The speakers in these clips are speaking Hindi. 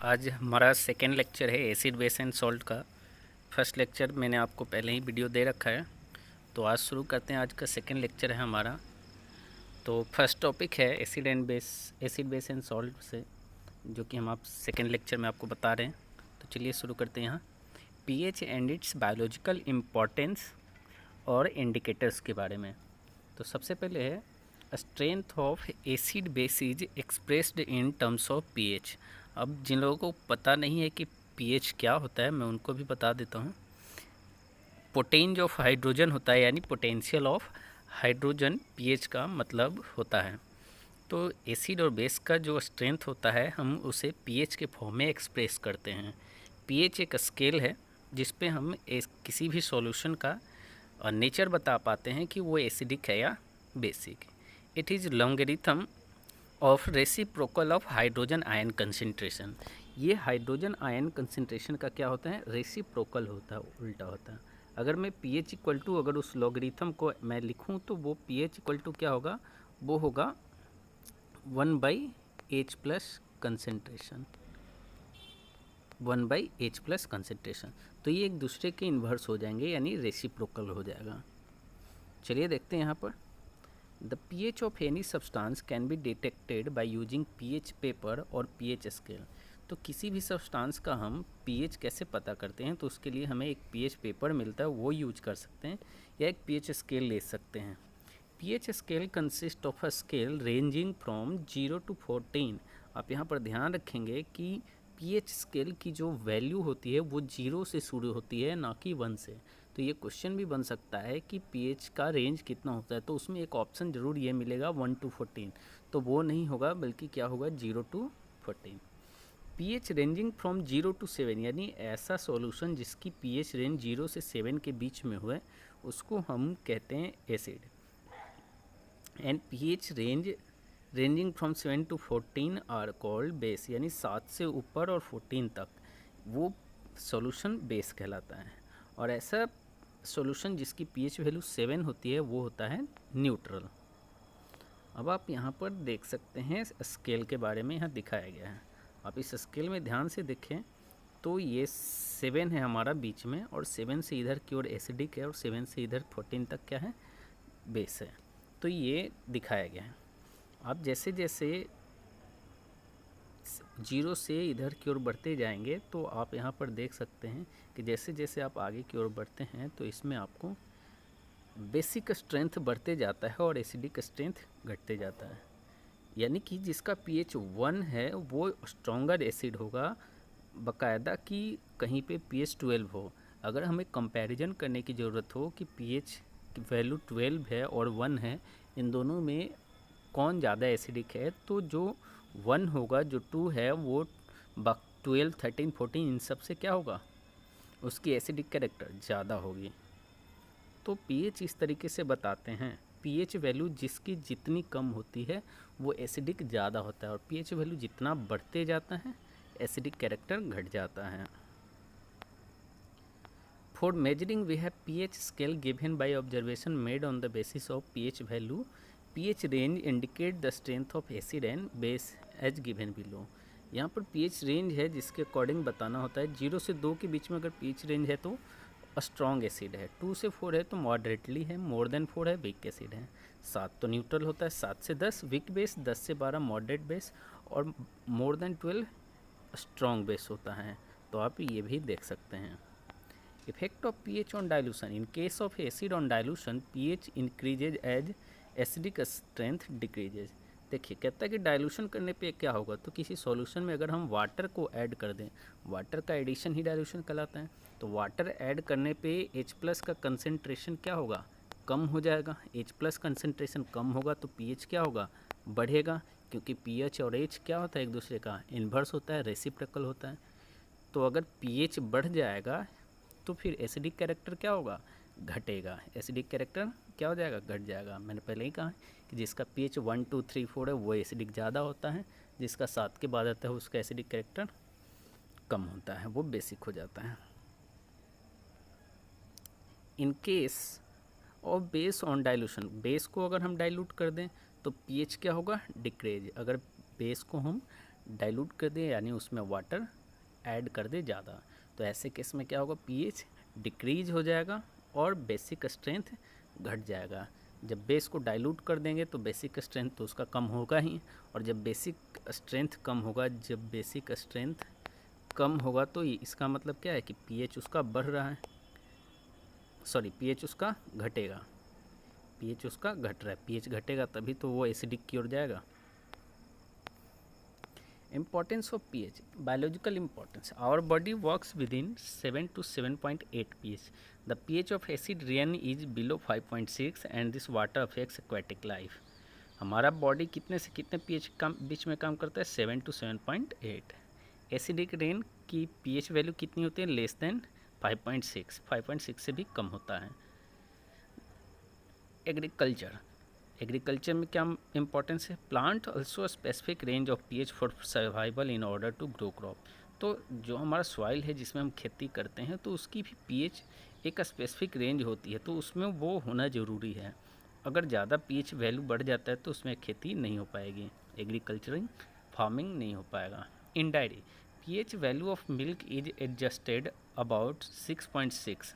आज हमारा सेकेंड लेक्चर है एसिड बेस एंड सॉल्ट का। फर्स्ट लेक्चर मैंने आपको पहले ही वीडियो दे रखा है, तो आज शुरू करते हैं। आज का सेकेंड लेक्चर है हमारा। तो फर्स्ट टॉपिक है एसिड बेस एंड सॉल्ट से, जो कि हम आप सेकेंड लेक्चर में आपको बता रहे हैं। तो चलिए शुरू करते हैं यहाँ pH and it's biological importance और इंडिकेटर्स के बारे में। तो सबसे पहले है strength of acid base is expressed in terms of pH. अब जिन लोगों को पता नहीं है कि पीएच क्या होता है, मैं उनको भी बता देता हूँ। पोटेंज ऑफ हाइड्रोजन होता है, यानी पोटेंशियल ऑफ हाइड्रोजन पीएच का मतलब होता है। तो एसिड और बेस का जो स्ट्रेंथ होता है, हम उसे पीएच के फॉर्म में एक्सप्रेस करते हैं। पीएच एक स्केल है जिस पे हम किसी भी सॉल्यूशन का नेचर बता पाते हैं कि वो एसिडिक है या basic. It is logarithm of reciprocal of hydrogen ion concentration. ये हाइड्रोजन आयन कंसंट्रेशन का क्या होता है, रेसिप्रोकल होता है, उल्टा होता है। अगर मैं पीएच इक्वल टू अगर उस लॉगरिथम को मैं लिखूं तो वो पीएच इक्वल टू क्या होगा, वो होगा 1/H plus concentration, 1/H plus concentration. तो ये एक दूसरे के इन्वर्स हो जाएंगे, यानी रेसिप्रोकल हो जाएगा। चलिए देखते हैं यहाँ पर। The pH of any substance can be detected by using pH paper और पीएच स्केल। तो किसी भी सब्सटेंस का हम पीएच कैसे पता करते हैं, तो उसके लिए हमें एक पीएच पेपर मिलता है, वो यूज कर सकते हैं, या एक पीएच स्केल ले सकते हैं। PH scale consist of a scale ranging from 0 to 14। आप यहाँ पर ध्यान रखेंगे कि पीएच स्केल की जो वैल्यू होती है वो 0 से शुरू होती है, ना कि 1 से। तो ये क्वेश्चन भी बन सकता है कि पीएच का रेंज कितना होता है, तो उसमें एक ऑप्शन ज़रूर ये मिलेगा 1 to 14। तो वो नहीं होगा, बल्कि क्या होगा, 0 to 14। PH ranging from 0 to 7, यानी ऐसा सॉल्यूशन जिसकी पीएच रेंज 0 से 7 के बीच में हुए, उसको हम कहते हैं acid. And pH ranging from 7 to 14 are called base, यानी 7 से ऊपर और 14 तक वो सॉल्यूशन बेस कहलाता है। और ऐसा सॉल्यूशन जिसकी पीएच वैल्यू 7 होती है वो होता है न्यूट्रल। अब आप यहाँ पर देख सकते हैं स्केल के बारे में यहाँ दिखाया गया है। आप इस स्केल में ध्यान से देखें तो ये 7 है हमारा बीच में, और 7 से इधर की ओर एसिडिक है, और 7 से इधर 14 तक क्या है, बेस है। तो ये दिखाया गया है। आप जैसे जैसे 0 से इधर की ओर बढ़ते जाएंगे तो आप यहाँ पर देख सकते हैं कि जैसे जैसे आप आगे की ओर बढ़ते हैं तो इसमें आपको बेसिक स्ट्रेंथ बढ़ते जाता है और एसिडिक स्ट्रेंथ घटते जाता है। यानी कि जिसका पीएच 1 है वो स्ट्रॉन्गर एसिड होगा, बाकायदा कि कहीं पे पीएच 12 हो। अगर हमें कंपैरिजन करने की ज़रूरत हो कि पीएच की वैल्यू 12 है और 1 है, इन दोनों में कौन ज़्यादा एसिडिक है, तो जो 1 होगा, जो 2 है, वो 12, 13, 14 इन सब से क्या होगा, उसकी एसिडिक कैरेक्टर ज़्यादा होगी। तो पीएच इस तरीके से बताते हैं, पीएच वैल्यू जिसकी जितनी कम होती है वो एसिडिक ज़्यादा होता है, और पीएच वैल्यू जितना बढ़ते जाता है एसिडिक कैरेक्टर घट जाता है। For measuring we have pH scale given by observation made on the basis of pH value. PH range indicate the strength of acid and base as given below. यहाँ पर पीएच रेंज है जिसके अकॉर्डिंग बताना होता है। 0 से 2 के बीच में अगर पीएच रेंज है तो स्ट्रॉन्ग एसिड है, 2 से 4 है तो मॉडरेटली है, मोर देन 4 है वीक एसिड है, 7 तो न्यूट्रल होता है, 7 से 10 वीक बेस, 10 से 12 मॉडरेट बेस, और मोर देन 12 स्ट्रॉन्ग बेस होता है। तो आप ये भी देख सकते हैं। Effect of pH on dilution. In case of acid on dilution pH increases as acidic strength decreases. देखिए कहता है कि डाइल्यूशन करने पे क्या होगा, तो किसी सॉल्यूशन में अगर हम वाटर को ऐड कर दें, वाटर का एडिशन ही डाइल्यूशन कहलाता है, तो वाटर ऐड करने पे H प्लस का कंसनट्रेशन क्या होगा, कम हो जाएगा। H प्लस कंसनट्रेशन कम होगा तो पीएच क्या होगा, बढ़ेगा, क्योंकि पीएच और H क्या होता है, एक दूसरे का इन्वर्स होता है, रेसिप्रोकल होता है। तो अगर पीएच बढ़ जाएगा तो फिर एसिडिक कैरेक्टर क्या होगा, घटेगा। एसिडिक कैरेक्टर क्या हो जाएगा, घट जाएगा। मैंने पहले ही कहा कि जिसका पीएच 1, 2, 3, 4 है वो एसिडिक ज़्यादा होता है, जिसका 7 के बाद आता है उसका एसिडिक कैरेक्टर कम होता है, वो बेसिक हो जाता है। इन case of base on dilution, base को अगर हम डाइल्यूट कर दें तो पीएच क्या होगा, डिक्रीज। अगर बेस को हम डाइल्यूट कर दें यानी उसमें वाटर ऐड कर दे ज़्यादा, तो ऐसे केस में क्या होगा, पीएच डिक्रीज हो जाएगा और बेसिक स्ट्रेंथ घट जाएगा। जब बेस को डाइल्यूट कर देंगे तो बेसिक स्ट्रेंथ तो उसका कम होगा ही, और जब बेसिक स्ट्रेंथ कम होगा तो इसका मतलब क्या है कि पीएच उसका बढ़ रहा है, सॉरी पीएच उसका घटेगा, पीएच उसका घट रहा है, पीएच घटेगा तभी तो वो एसिडिक की ओर जाएगा। Importance of pH, biological importance. Our body works within 7 to 7.8 pH. The pH of acid rain is below 5.6 and this water affects aquatic life. हमारा बॉडी कितने से कितने pH बीच में काम करता है, 7 to 7.8। एसिडिक रेन की pH वैल्यू कितनी होती है, लेस देन 5.6, 5.6 से भी कम होता है। एग्रीकल्चर में क्या इंपॉर्टेंस है, plant also specific range of pH for survival in order to grow crop. तो जो हमारा सॉइल है जिसमें हम खेती करते हैं तो उसकी भी पीएच एक स्पेसिफिक रेंज होती है, तो उसमें वो होना ज़रूरी है। अगर ज़्यादा पीएच वैल्यू बढ़ जाता है तो उसमें खेती नहीं हो पाएगी, एग्रीकल्चरिंग फार्मिंग नहीं हो पाएगा। In dairy pH value of milk is adjusted about 6.6।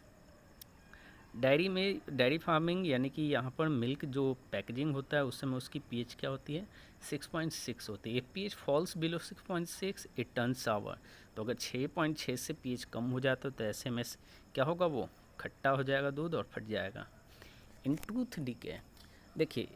Dairy farming यानी कि यहाँ पर मिल्क जो पैकेजिंग होता है उस समय उसकी पीएच क्या होती है, 6.6 होती है। PH falls below 6.6 it turns sour. तो अगर 6.6 से पीएच कम हो जाता है तो ऐसे में क्या होगा, वो खट्टा हो जाएगा दूध और फट जाएगा। इन टूथ डिके, देखिए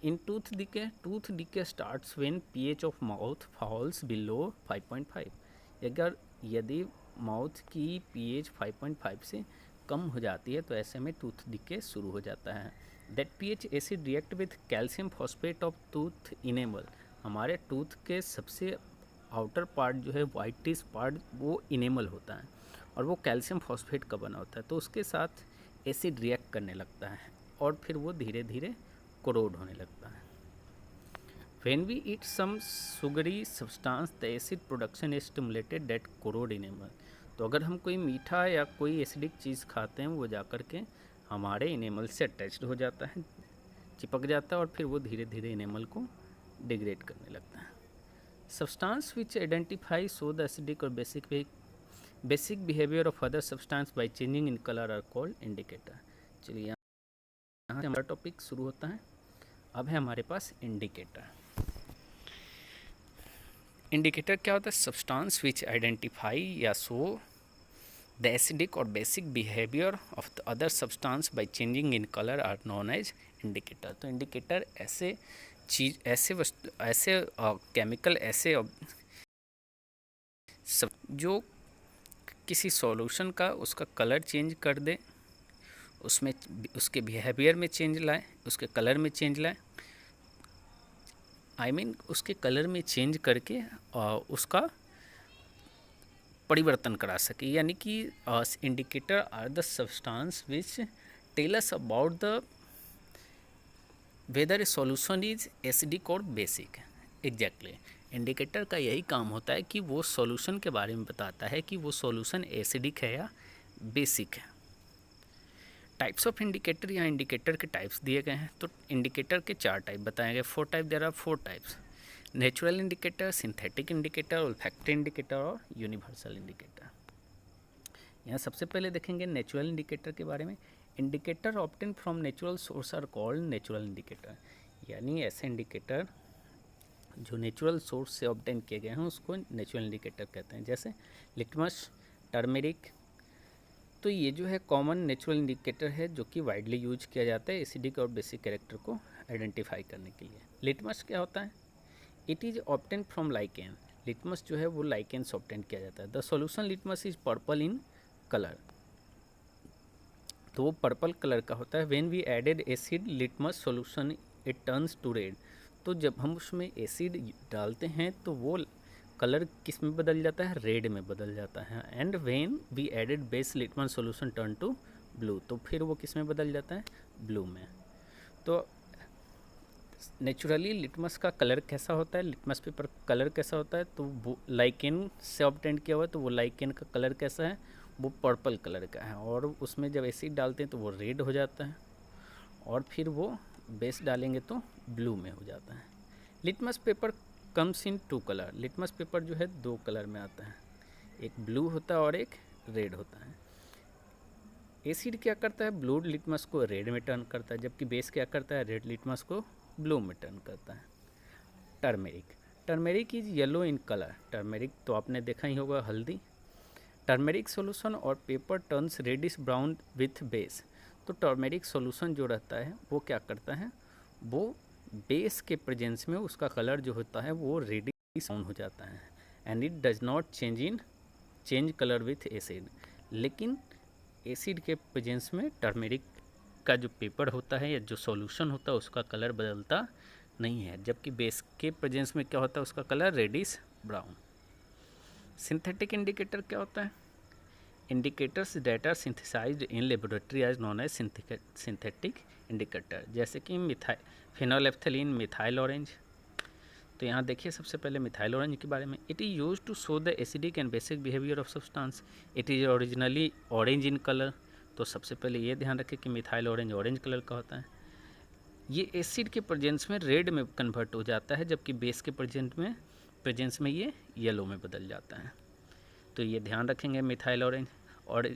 in tooth decay starts when pH of mouth falls below 5.5। यदि माउथ की पीएच 5.5 से कम हो जाती है तो ऐसे में टूथ डिके शुरू हो जाता है। That pH acid react with calcium phosphate of tooth enamel. हमारे टूथ के सबसे आउटर पार्ट जो है वाइटिश पार्ट वो इनेमल होता है और वो कैल्शियम फॉस्फेट का बना होता है, तो उसके साथ एसिड रिएक्ट करने लगता है और फिर वो धीरे धीरे कोरोड होने लगता है। When we eat some sugary substance, the acid production is stimulated that corrode enamel. तो अगर हम कोई मीठा या कोई एसिडिक चीज़ खाते हैं वो जा कर के हमारे इनेमल से अटैच्ड हो जाता है, चिपक जाता है और फिर वो धीरे धीरे इनेमल को डिग्रेड करने लगता है। Substance which identify show the acidic और basic behaviour of other substance by changing in colour are called indicator. चलिए यहाँ से हमारा टॉपिक शुरू होता है। अब है हमारे पास इंडिकेटर। इंडिकेटर क्या होता है, सब्सटेंस विच आइडेंटिफाई या शो द एसिडिक और basic behaviour of the other substance by changing in colour are known as indicator. तो इंडिकेटर ऐसे चीज ऐसे केमिकल ऐसे जो किसी सॉल्यूशन का उसका कलर चेंज कर दे, उसमें उसके बिहेवियर में चेंज लाए, उसके कलर में चेंज लाए, उसके कलर में चेंज करके उसका परिवर्तन करा सके। यानी कि indicator are the substance which tell us about the whether a solution is acidic और बेसिक। एग्जैक्टली इंडिकेटर का यही काम होता है कि वो सॉल्यूशन के बारे में बताता है कि वो सॉल्यूशन एसिडिक है या बेसिक है। टाइप्स ऑफ इंडिकेटर या इंडिकेटर के टाइप्स दिए गए हैं। तो इंडिकेटर के 4 टाइप बताए गए, 4 type, there are 4 types, natural indicator, synthetic indicator, olfactory indicator और यूनिवर्सल इंडिकेटर। यहाँ सबसे पहले देखेंगे नेचुरल इंडिकेटर के बारे में। Indicator obtain from natural source are called natural indicator. यानी ऐसे इंडिकेटर जो नेचुरल सोर्स से ऑब्टेन किए गए हैं उसको नेचुरल इंडिकेटर कहते हैं, जैसे लिटमस, टर्मेरिक। तो ये जो है कॉमन नेचुरल इंडिकेटर है जो कि वाइडली यूज किया जाता है एसिडिक और बेसिक कैरेक्टर को आइडेंटिफाई करने के लिए। लिटमस क्या होता है, it is obtain from lichen. Litmus जो है वो लाइकेन से ऑब्टेन किया जाता है। The solution litmus is purple in colour. तो वो पर्पल कलर का होता है। When we added acid litmus solution it turns to red. तो जब हम उसमें एसिड डालते हैं तो वो कलर किस में बदल जाता है, रेड में बदल जाता है। And when we added base litmus solution turn to blue. तो फिर वो किस में बदल जाता है, ब्लू में। तो नेचुरली लिटमस का कलर कैसा होता है, लिटमस पेपर कलर कैसा होता है, तो वो लाइकेन से ऑब्टेन किया हुआ है, तो वो लाइकेन का कलर कैसा है, वो पर्पल कलर का है। और उसमें जब एसिड डालते हैं तो वो रेड हो जाता है और फिर वो बेस डालेंगे तो ब्लू में हो जाता है। Litmus paper comes in 2 colour. Litmus paper जो है 2 कलर में आता है, एक ब्लू होता है और एक रेड होता है। एसिड क्या करता है, ब्लू लिटमस को रेड में टर्न करता है, जबकि बेस क्या करता है, रेड लिटमस को ब्लू में टर्न करता है। Turmeric, turmeric is yellow in colour. Turmeric तो आपने देखा ही होगा, हल्दी। टर्मेरिक सॉल्यूशन और paper turns reddish brown with base. तो टर्मेरिक सॉल्यूशन जो रहता है वो क्या करता है, वो बेस के प्रेजेंस में उसका कलर जो होता है वो रेडिश ब्राउन हो जाता है। And it does not change colour with acid. लेकिन एसिड के प्रेजेंस में टर्मेरिक का जो पेपर होता है या जो सॉल्यूशन होता है उसका कलर बदलता नहीं है, जबकि बेस के प्रेजेंस में क्या होता है, उसका colour reddish brown. Synthetic indicator क्या होता है, indicators that are synthesized in laboratory as known as synthetic indicator, जैसे कि फिनोलेफ्थलीन, मिथाइल ऑरेंज। तो यहाँ देखिए सबसे पहले मिथाइल ऑरेंज के बारे में। It is use to show the acidic and basic behaviour of substance. It is originally orange in colour. तो सबसे पहले ये ध्यान रखें कि मिथाइल ऑरेंज कलर का होता है। ये एसिड के प्रेजेंस में रेड में कन्वर्ट हो जाता है, जबकि बेस के प्रेजेंस में ये येलो में बदल जाता है। तो ये ध्यान रखेंगे मिथाइल ऑरेंज। और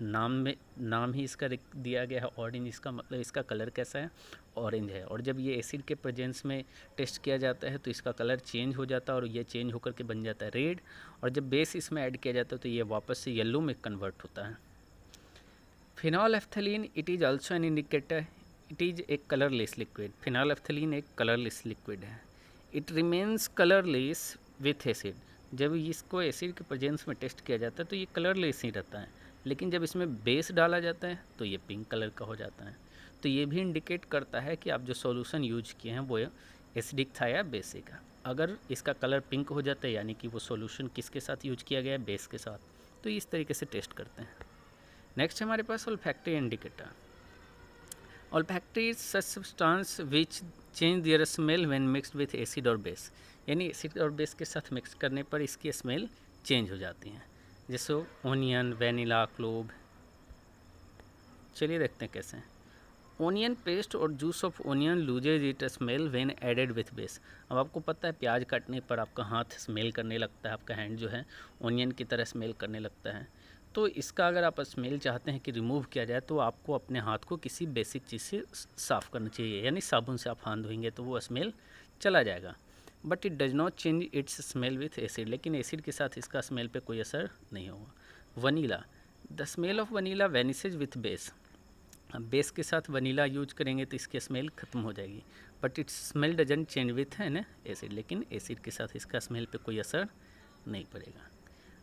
नाम ही इसका दिया गया है ऑरेंज, इसका मतलब इसका कलर कैसा है, ऑरेंज है। और जब ये एसिड के प्रेजेंस में टेस्ट किया जाता है तो इसका कलर चेंज हो जाता है और ये चेंज होकर के बन जाता है रेड। और जब बेस इसमें ऐड किया जाता है तो ये वापस से येलो में कन्वर्ट होता है। Phenolphthalein, it is also an indicator. It is एक कलरलेस लिक्विड। फिनोलेफ्थलीन एक कलरलेस लिक्विड है। It remains colourless with acid. जब इसको एसिड के प्रेजेंस में टेस्ट किया जाता है तो ये कलरलेस ही रहता है, लेकिन जब इसमें बेस डाला जाता है तो ये पिंक कलर का हो जाता है। तो ये भी इंडिकेट करता है कि आप जो सॉल्यूशन यूज किए हैं वो एसिडिक था या बेसिक है। अगर इसका कलर पिंक हो जाता है यानी कि वो सॉल्यूशन किसके साथ यूज किया गया है, बेस के साथ। तो इस तरीके से टेस्ट करते हैं। नेक्स्ट हमारे पास olfactory indicator. Olfactory is such substance which change their smell when mixed with acid और बेस। यानी एसिड और बेस के साथ मिक्स करने पर इसकी स्मेल चेंज हो जाती है, जैसे ओनियन, वेनिला, क्लोव। चलिए देखते हैं कैसे। ओनियन पेस्ट और juice of onion loses it smell when added with base. अब आपको पता है प्याज काटने पर आपका हाथ स्मेल करने लगता है, आपका हैंड जो है ओनियन की तरह स्मेल करने लगता है। तो इसका अगर आप स्मेल चाहते हैं कि रिमूव किया जाए तो आपको अपने हाथ को किसी बेसिक चीज़ से साफ़ करना चाहिए, यानी साबुन से आप हाथ धोएंगे तो वो स्मेल चला जाएगा। But it does not change its smell with acid. लेकिन एसिड के साथ इसका स्मेल पे कोई असर नहीं होगा। Vanilla, the smell of vanilla vanishes with base. अब बेस के साथ वनीला यूज करेंगे तो इसकी स्मेल ख़त्म हो जाएगी, but it's smell doesn't change with है ना एसिड। लेकिन एसिड के साथ इसका स्मेल पे कोई असर नहीं पड़ेगा।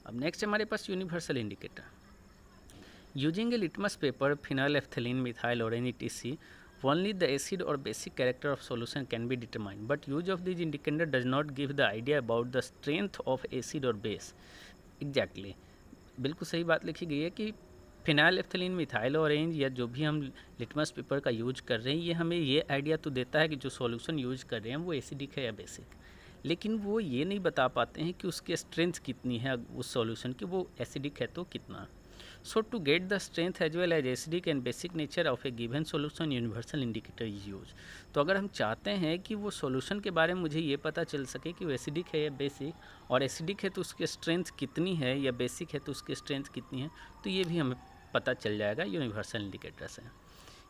अब नेक्स्ट हमारे पास universal indicator. Using a litmus paper, phenolphthalein, methyl orange etc, only the acid or basic character of solution can be determined, but use of these indicator does not give the idea about the strength of acid or base. Exactly, बिल्कुल सही बात लिखी गई है कि फिनाइलएफ्थलीन, मिथाइल ऑरेंज या जो भी हम लिटमस पेपर का यूज कर रहे हैं ये हमें ये आइडिया तो देता है कि जो सॉल्यूशन यूज कर रहे हैं वो एसिडिक है या बेसिक, लेकिन वो ये नहीं बता पाते हैं कि उसकी स्ट्रेंथ कितनी है उस सॉल्यूशन की, वो एसिडिक है तो कितना। So to get the strength as well as acidic and basic nature of a given solution, universal indicator is used. तो अगर हम चाहते हैं कि वो सॉल्यूशन के बारे में मुझे ये पता चल सके कि वो एसिडिक है या बेसिक, और एसिडिक है तो उसकी स्ट्रेंथ कितनी है या बेसिक है तो उसकी स्ट्रेंथ कितनी है, तो ये भी हमें पता चल जाएगा यूनिवर्सल इंडिकेटर से।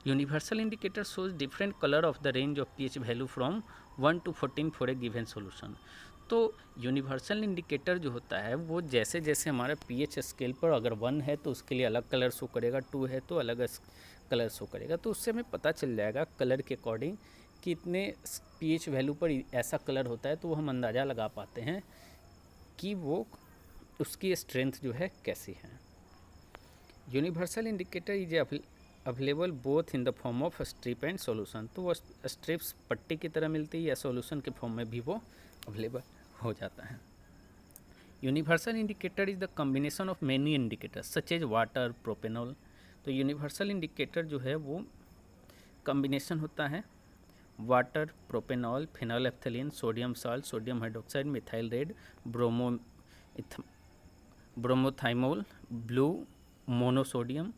Universal indicator shows different colour of the range of pH value from 1 to 14 for a given solution. तो यूनिवर्सल इंडिकेटर जो होता है वो जैसे जैसे हमारा pH स्केल पर अगर 1 है तो उसके लिए अलग कलर शो करेगा, 2 है तो अलग कलर शो करेगा। तो उससे हमें पता चल जाएगा कलर के अकॉर्डिंग कि इतने pH वैल्यू पर ऐसा कलर होता है, तो वो हम अंदाज़ा लगा पाते हैं कि वो उसकी स्ट्रेंथ जो है कैसी है। Universal indicator is available both in the form of strip and solution. तो वो स्ट्रिप्स पट्टी की तरह मिलती है या सॉल्यूशन के फॉर्म में भी वो अवेलेबल हो जाता है। Universal indicator is the combination of many indicators such as water, propanol. तो यूनिवर्सल इंडिकेटर जो है वो कॉम्बिनेशन होता है water, propanol, phenolphthalein, sodium salt, sodium hydroxide, methyl red, bromothymol, blue monosodium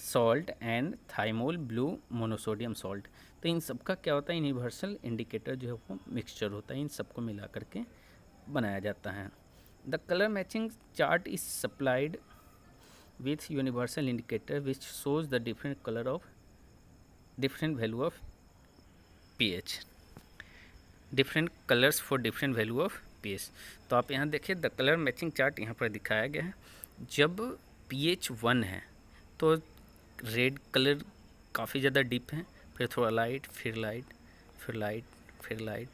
salt and thymol blue monosodium salt. तो इन सब का क्या होता है, यूनिवर्सल इंडिकेटर जो है वो मिक्सचर होता है, इन सबको मिला करके बनाया जाता है। The colour matching chart is supplied with universal indicator which shows the different colour of different value of pH, different colours for different value of pH. तो आप यहाँ देखिए द कलर मैचिंग चार्ट यहाँ पर दिखाया गया है। जब पीएच 1 है तो रेड कलर काफ़ी ज़्यादा डीप है, फिर थोड़ा लाइट, फिर लाइट, फिर लाइट, फिर लाइट।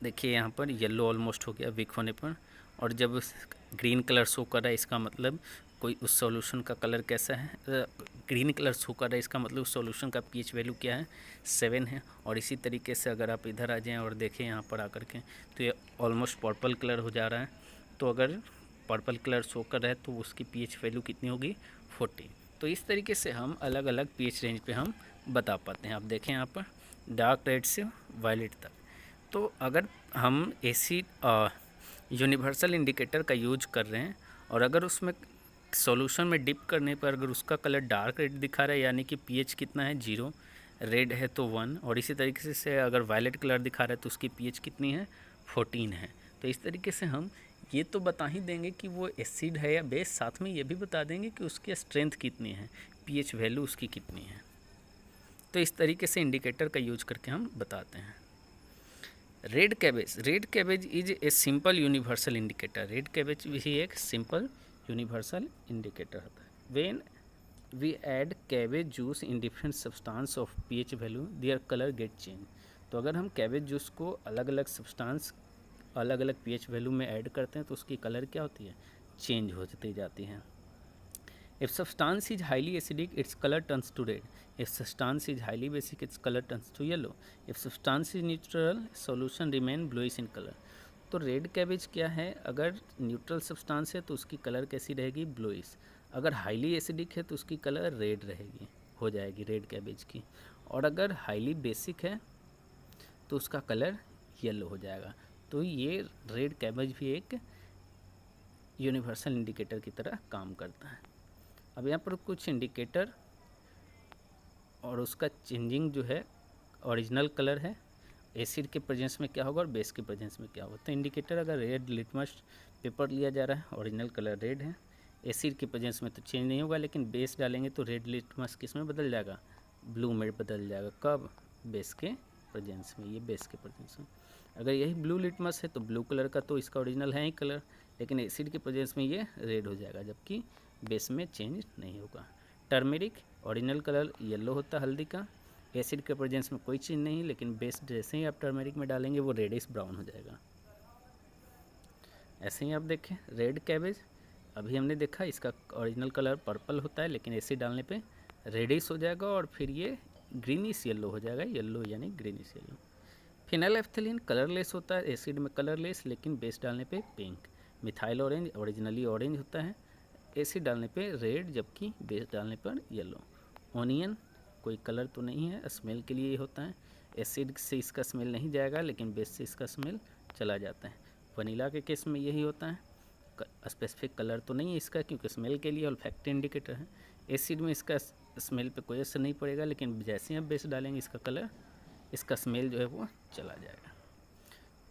देखिए यहाँ पर येलो ऑलमोस्ट हो गया वीक होने पर। और जब ग्रीन कलर शो कर रहा है इसका मतलब कोई उस सॉल्यूशन का कलर कैसा है, ग्रीन कलर शो कर रहा है इसका मतलब उस सॉल्यूशन का पीएच वैल्यू क्या है, 7 है। और इसी तरीके से अगर आप इधर आ जाएं और देखें यहाँ पर आकर के तो ये ऑलमोस्ट पर्पल कलर हो जा रहा है। तो अगर पर्पल कलर शो कर रहा है तो उसकी पीएच वैल्यू कितनी होगी, 40। तो इस तरीके से हम अलग अलग पीएच रेंज पे हम बता पाते हैं। आप देखें यहाँ पर डार्क रेड से वायलेट तक। तो अगर हम एसिड यूनिवर्सल इंडिकेटर का यूज कर रहे हैं और अगर उसमें सॉल्यूशन में डिप करने पर अगर उसका कलर डार्क रेड दिखा रहा है यानी कि पीएच कितना है, 0, रेड है तो 1, और इसी तरीके से अगर वायलेट कलर दिखा रहा है तो उसकी पीएच कितनी है, 14 है। तो इस तरीके से हम ये तो बता ही देंगे कि वो एसिड है या बेस, साथ में ये भी बता देंगे कि उसकी स्ट्रेंथ कितनी है, पीएच वैल्यू उसकी कितनी है। तो इस तरीके से इंडिकेटर का यूज करके हम बताते हैं। Red cabbage is a simple universal indicator. Red cabbage भी एक सिंपल यूनिवर्सल इंडिकेटर होता है। When we add cabbage juice in different substance of pH value their colour get change. तो अगर हम कैबेज जूस को अलग अलग सब्सटेंस अलग अलग पीएच वैल्यू में ऐड करते हैं तो उसकी कलर क्या होती है, चेंज होती जाती है। If substance is highly acidic, its color turns to red. If substance is highly basic, its color turns to yellow. If substance is neutral, solution remain bluish in color. तो रेड कैबेज क्या है, अगर न्यूट्रल सब्सटेंस है तो उसकी कलर कैसी रहेगी, ब्लूइश। अगर हाईली एसिडिक है तो उसकी कलर रेड रहेगी, हो जाएगी रेड कैबेज की। और अगर हाईली बेसिक है तो उसका कलर येलो हो जाएगा। तो ये रेड कैबेज भी एक यूनिवर्सल इंडिकेटर की तरह काम करता है। अब यहाँ पर कुछ इंडिकेटर और उसका चेंजिंग जो है ओरिजिनल कलर है, एसिड के प्रेजेंस में क्या होगा और बेस के प्रेजेंस में क्या होगा। तो इंडिकेटर अगर रेड लिटमस पेपर लिया जा रहा है, ओरिजिनल कलर रेड है, एसिड के प्रेजेंस में तो चेंज नहीं होगा, लेकिन बेस डालेंगे तो रेड लिटमस किस में बदल जाएगा, ब्लू में बदल जाएगा। कब, बेस के प्रेजेंस में, ये बेस के प्रेजेंस में। अगर यही ब्लू लिटमस है तो ब्लू कलर का तो इसका ओरिजिनल है ही कलर, लेकिन एसिड के प्रेजेंस में ये रेड हो जाएगा, जबकि बेस में चेंज नहीं होगा। टर्मेरिक ओरिजिनल कलर येलो होता है हल्दी का, एसिड के प्रेजेंस में कोई चेंज नहीं, लेकिन बेस जैसे ही आप टर्मेरिक में डालेंगे वो रेडिश ब्राउन हो जाएगा। ऐसे ही आप देखें रेड कैबेज, अभी हमने देखा इसका ओरिजिनल कलर पर्पल होता है, लेकिन एसिड डालने पे रेडिश हो जाएगा और फिर ये ग्रीनिश येलो हो जाएगा, येलो यानी ग्रीनिश येलो। फिनाइलएफ्थलीन कलरलेस होता है, एसिड में कलरलेस, लेकिन बेस डालने पे pink. Methyl orange originally orange होता है, एसिड डालने पे रेड, जबकि बेस डालने पर येलो। ऑनियन कोई कलर तो नहीं है, स्मेल के लिए होता है, एसिड से इसका स्मेल नहीं जाएगा लेकिन बेस से इसका स्मेल चला जाता है। वनीला के केस में यही होता है, स्पेसिफिक कलर तो नहीं है इसका क्योंकि स्मेल के लिए ऑल्फैक्टरी इंडिकेटर है। एसिड में इसका स्मेल पे कोई असर नहीं पड़ेगा, लेकिन जैसे ही आप बेस डालेंगे इसका कलर, इसका स्मेल जो है वो चला जाएगा।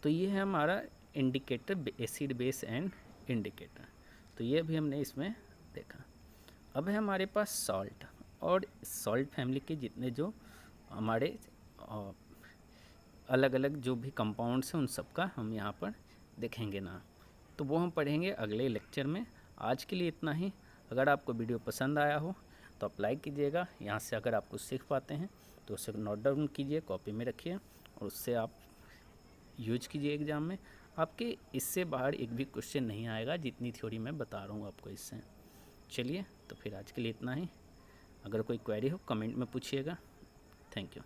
तो ये है हमारा indicator, acid base and indicator. तो ये भी हमने इसमें देखा। अब है हमारे पास सॉल्ट, और सॉल्ट फैमिली के जितने जो हमारे अलग अलग जो भी कंपाउंड्स हैं उन सब का हम यहाँ पर देखेंगे ना, तो वो हम पढ़ेंगे अगले लेक्चर में। आज के लिए इतना ही। अगर आपको वीडियो पसंद आया हो तो आप लाइक कीजिएगा। यहाँ से अगर आप कुछ सीख पाते हैं तो उसे नोट डाउन कीजिए, कॉपी में रखिए और उससे आप यूज कीजिए एग्ज़ाम में। आपके इससे बाहर एक भी क्वेश्चन नहीं आएगा जितनी थ्योरी मैं बता रहा हूँ आपको इससे। चलिए तो फिर आज के लिए इतना ही। अगर कोई क्वेरी हो कमेंट में पूछिएगा। Thank you.